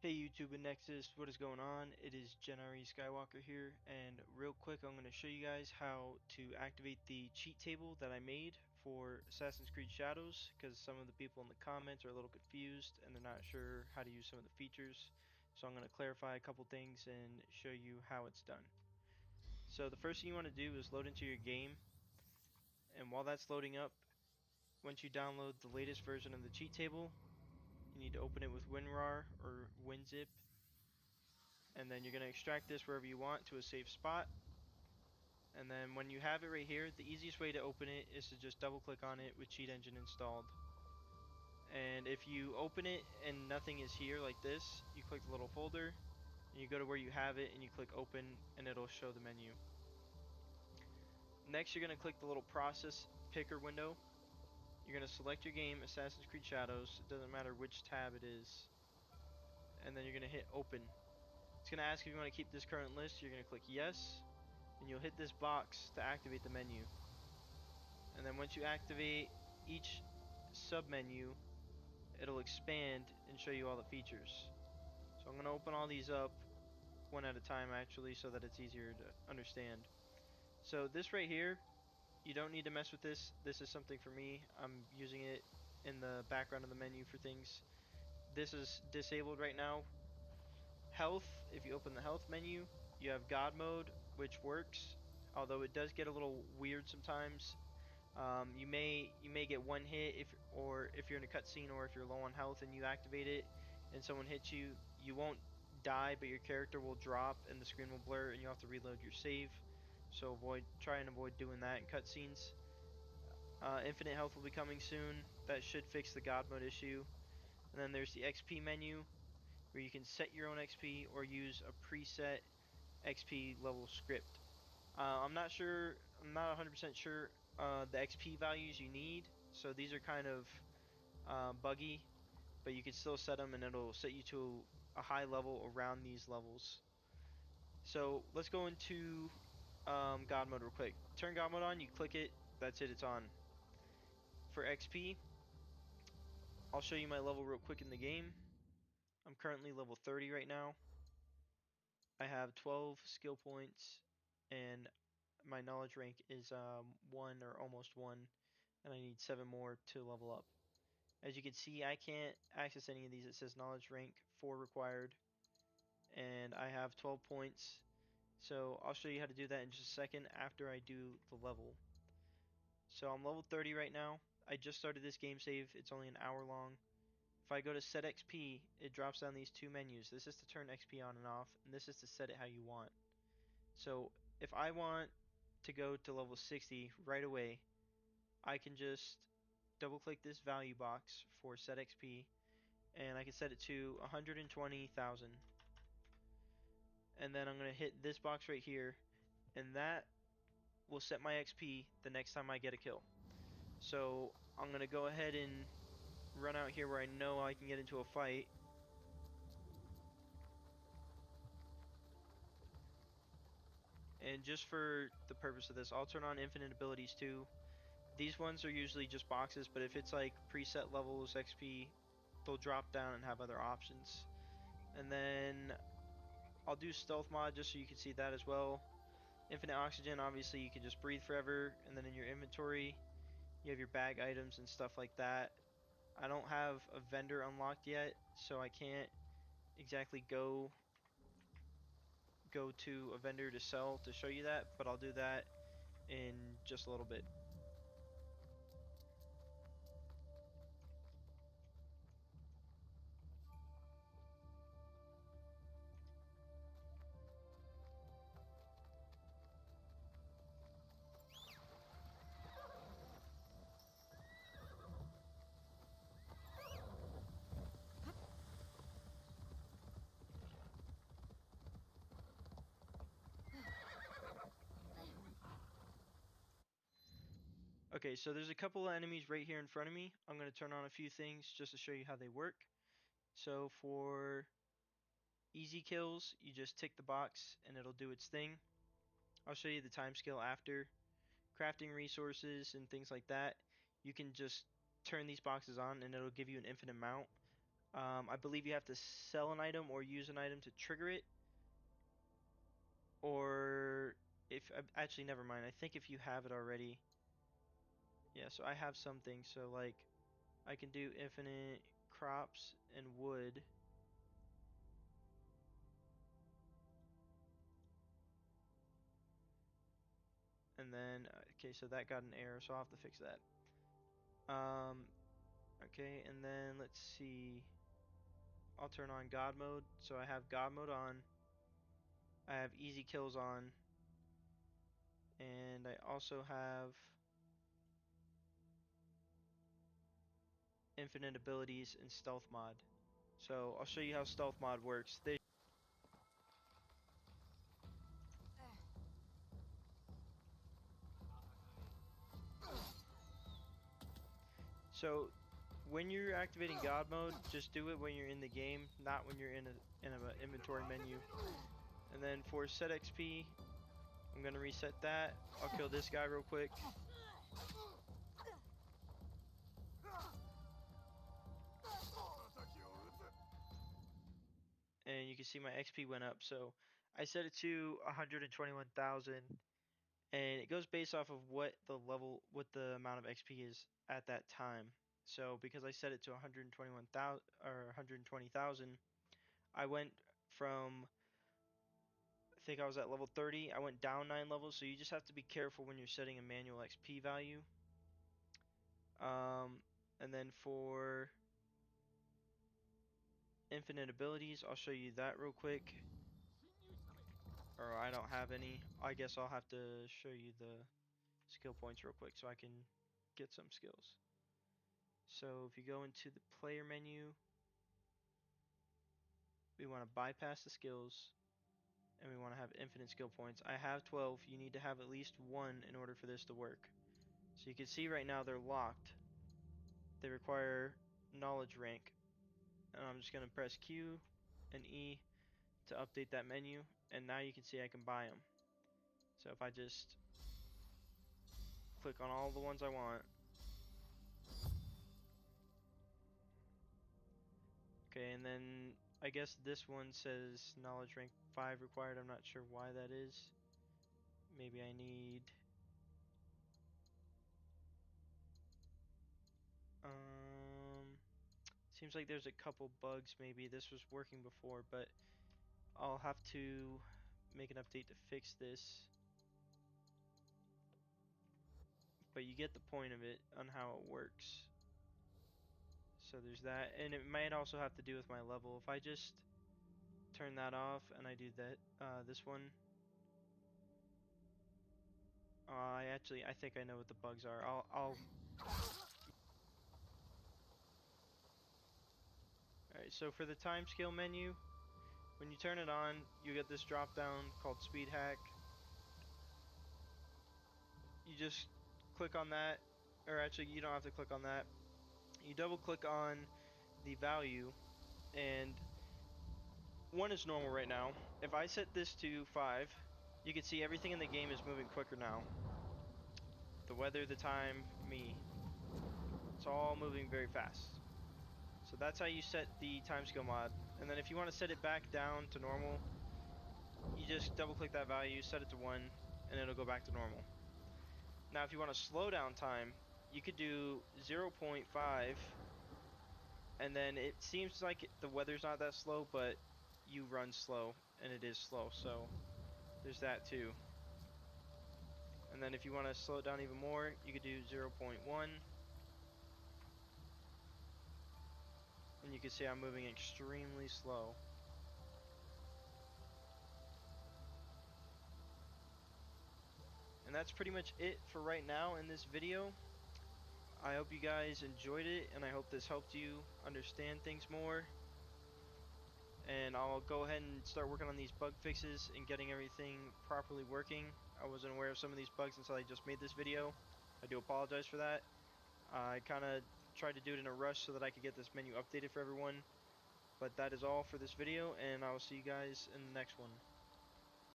Hey YouTube and Nexus, what is going on? It is Jenari Skywalker here, and real quick I'm going to show you guys how to activate the cheat table that I made for Assassin's Creed Shadows, because some of the people in the comments are a little confused and they're not sure how to use some of the features. So I'm going to clarify a couple things and show you how it's done. So the first thing you want to do is load into your game, and while that's loading up, once you download the latest version of the cheat table, you need to open it with WinRAR or WinZip, and then you're going to extract this wherever you want to a safe spot. And then when you have it right here, the easiest way to open it is to just double click on it with Cheat Engine installed. And if you open it and nothing is here like this, you click the little folder and you go to where you have it and you click open and it'll show the menu. Next you're going to click the little process picker window. You're going to select your game, Assassin's Creed Shadows, it doesn't matter which tab it is, and then you're going to hit open. It's going to ask if you want to keep this current list. You're going to click yes, and you'll hit this box to activate the menu. And then once you activate each submenu, it'll expand and show you all the features. So I'm going to open all these up one at a time actually, so that it's easier to understand. So this right here, you don't need to mess with this. This is something for me. I'm using it in the background of the menu for things. This is disabled right now. Health, if you open the health menu, you have God mode, which works, although it does get a little weird sometimes. You may get one hit if you're in a cutscene, or if you're low on health and you activate it and someone hits you, you won't die, but your character will drop and the screen will blur and you'll have to reload your save. So try and avoid doing that in cutscenes. Infinite health will be coming soon. That should fix the God mode issue. And then there's the XP menu, where you can set your own XP or use a preset XP level script. I'm not 100% sure the XP values you need, so these are kind of buggy, but you can still set them and it'll set you to a high level around these levels. So let's go into God mode real quick. Turn God mode on, you click it, that's it, it's on. For XP, I'll show you my level real quick in the game. I'm currently level 30 right now. I have 12 skill points and my knowledge rank is 1 or almost 1, and I need 7 more to level up. As you can see, I can't access any of these. It says knowledge rank 4 required, and I have 12 points. So I'll show you how to do that in just a second after I do the level. So I'm level 30 right now. I just started this game save. It's only an hour long. If I go to set XP, it drops down these two menus. This is to turn XP on and off, and this is to set it how you want. So if I want to go to level 60 right away, I can just double click this value box for set XP, and I can set it to 120,000. And then I'm going to hit this box right here, and that will set my XP the next time I get a kill. So I'm going to go ahead and run out here where I know I can get into a fight. And just for the purpose of this, I'll turn on infinite abilities too. These ones are usually just boxes, but if it's like preset levels XP, they'll drop down and have other options. And then I'll do stealth mod just so you can see that as well. Infinite oxygen, obviously you can just breathe forever, and then in your inventory you have your bag items and stuff like that. I don't have a vendor unlocked yet, so I can't exactly go to a vendor to sell to show you that, but I'll do that in just a little bit. Okay, so there's a couple of enemies right here in front of me. I'm going to turn on a few things just to show you how they work. So for easy kills, you just tick the box and it'll do its thing. I'll show you the time scale after. Crafting resources and things like that, you can just turn these boxes on and it'll give you an infinite amount. I believe you have to sell an item or use an item to trigger it. Or if actually never mind. I think if you have it already. Yeah, so I have something. So like I can do infinite crops and wood. And then okay, so that got an error, so I'll have to fix that. Okay, and then let's see. I'll turn on God mode. So I have God mode on. I have easy kills on. And I also have infinite abilities and stealth mod. So I'll show you how stealth mod works. So when you're activating God mode, just do it when you're in the game, not when you're in an inventory menu. And then for set XP, I'm gonna reset that. I'll kill this guy real quick. And you can see my XP went up. So I set it to 121,000, and it goes based off of what the amount of XP is at that time. So because I set it to 121,000 or 120,000, I went from, I think I was at level 30. I went down 9 levels, so you just have to be careful when you're setting a manual XP value. And then for infinite abilities, I'll show you that real quick. Or I don't have any. I guess I'll have to show you the skill points real quick so I can get some skills. So if you go into the player menu, we want to bypass the skills and we want to have infinite skill points. I have 12. You need to have at least 1 in order for this to work. So you can see right now they're locked. They require knowledge rank. And I'm just going to press Q and E to update that menu. And now you can see I can buy them. So if I just click on all the ones I want. Okay, and then I guess this one says knowledge rank 5 required. I'm not sure why that is. Maybe I need seems like there's a couple bugs. Maybe this was working before, but I'll have to make an update to fix this. But you get the point of it on how it works. So there's that, and it might also have to do with my level. If I just turn that off and I do that, this one, I think I know what the bugs are. Alright, so for the time scale menu, when you turn it on, you get this drop down called Speed Hack. You just click on that, or actually you don't have to click on that. You double click on the value, and 1 is normal right now. If I set this to 5, you can see everything in the game is moving quicker now. The weather, the time, me. It's all moving very fast. So that's how you set the timescale mod. And then if you want to set it back down to normal, you just double click that value, set it to 1, and it'll go back to normal. Now if you want to slow down time, you could do 0.5, and then it seems like the weather's not that slow, but you run slow, and it is slow, so there's that too. And then if you want to slow it down even more, you could do 0.1. And you can see I'm moving extremely slow. And that's pretty much it for right now in this video. I hope you guys enjoyed it, and I hope this helped you understand things more. And I'll go ahead and start working on these bug fixes and getting everything properly working. I wasn't aware of some of these bugs until I just made this video. I do apologize for that. I kind of tried to do it in a rush so that I could get this menu updated for everyone. But that is all for this video, and I will see you guys in the next one.